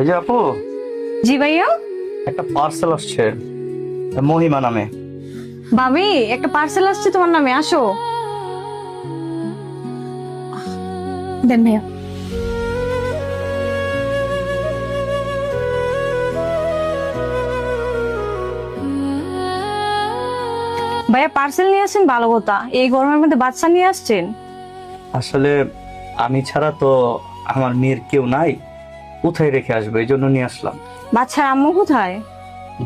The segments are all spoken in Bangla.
এই যে আপু, জি ভাইয়া। একটা পার্সেল আসছে মহিমা নামে। ভাবি, একটা পার্সেল আসছে তোমার নামে, আসো। দেন ভাইয়া। ভাইয়া পার্সেল নিয়ে আসছেন, ভালো কথা। এই গরমের মধ্যে বাচ্চা নিয়ে আসছেন? আসলে আমি ছাড়া তো আমার মেয়ের কেউ নাই, কোথায় রেখে আসবে, এই জন্য নিয়ে আসলাম। বাচ্চার আম্মু কোথায়?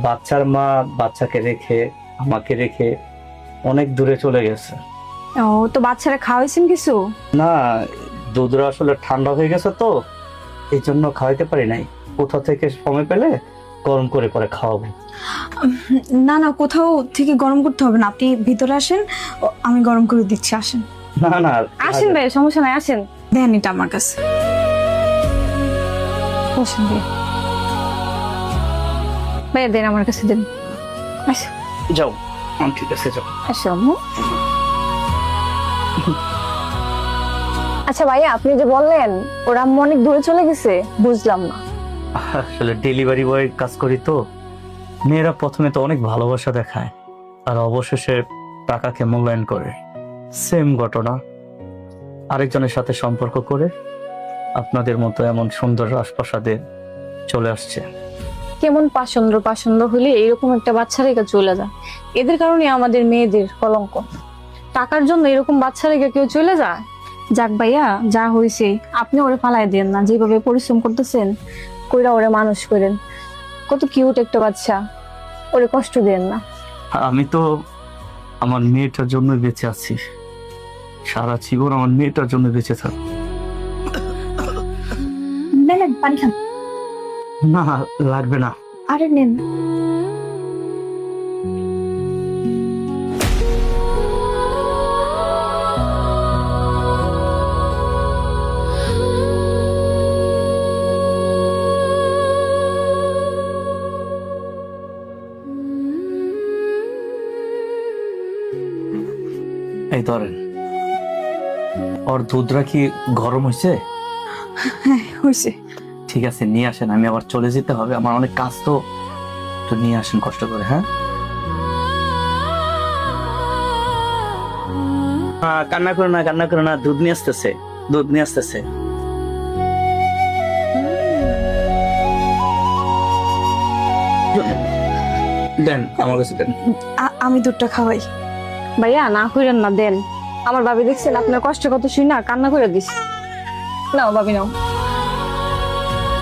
বাচ্চার মা বাচ্চাকে রেখে, আমাকে রেখে অনেক দূরে চলে গেছে। ও, তো বাচ্চারা খাওয়াইছেন কিছু? না, দুধরা আসলে ঠান্ডা হয়ে গেছে তো, এই জন্য খাওয়াইতে পারি নাই। কোথা থেকে সময় পেলে গরম করে পরে খাওয়াবো। না না, কোথাও থেকে গরম করতে হবে না, আপনি ভিতরে আসেন, আমি গরম করে দিচ্ছি, আসেন। না না, আসেন ভাই, সমস্যা নাই, আসেন। দেন এটা আমার কাছে। বসেন ভাইয়া। ভাইয়া দেন, আমার কাছে দেন। আসো যাও। ঠিক আছে, যাও। আসো আম্মু। আচ্ছা ভাইয়া, আপনি যে বললেন ওর আম্মু অনেক দূরে চলে গেছে, বুঝলাম না। আসলে ডেলিভারি বয় কাজ করি তো, মেয়েরা প্রথমে তো অনেক ভালোবাসা দেখায় আর অবশেষে টাকাকে মূল্যায়ন করে। সেম ঘটনা আরেকজনের সাথে সম্পর্ক করে আপনাদের মতো এমন সুন্দর রাজপ্রাসাদে চলে আসছে। কেমন পাষণ্ড পাষণ্ড হলে এরকম একটা বাচ্চা রেখে চলে যায়। এদের কারণে আমাদের মেয়েদের কলঙ্ক। টাকার জন্য এরকম বাচ্চা রেখে কেউ চলে যায়? যাক ভাইয়া, যা হয়েছে আপনি ওরে ফালাই দেন না, যেভাবে পরিশ্রম করতেছেন কইরা ওরে মানুষ করেন। কত কিউট একটা বাচ্চা, ওরে কষ্ট দেন না। আমি তো আমার মেয়েটার জন্য বেঁচে আছি, সারা জীবন আমার মেয়েটার জন্য বেঁচে থাক। নেন পানি খান। না, লাগবে না। আরে নেন। এই ধরেন, ওর দুধরা কি গরম হয়েছে? হ্যাঁ হয়েছে। ঠিক আছে, নিয়ে আসেন, আমি আবার চলে যেতে হবে, আমার অনেক কাজ তো। তো নিয়ে আসেন কষ্ট করে। হ্যাঁ, কান্না করো না, কান্না করো না, দুধ নিয়ে আসতেছে, দুধ নিয়ে আসতেছে। দেন, আমার কাছে দেন। আমি দুধটা খাওয়াই। ভাইয়া না কইরেন না, দেন। আমার ভাবি দেখছেন আপনার কষ্ট কত শুই না কান্না করে দিস। নাও ভাবি, নাও।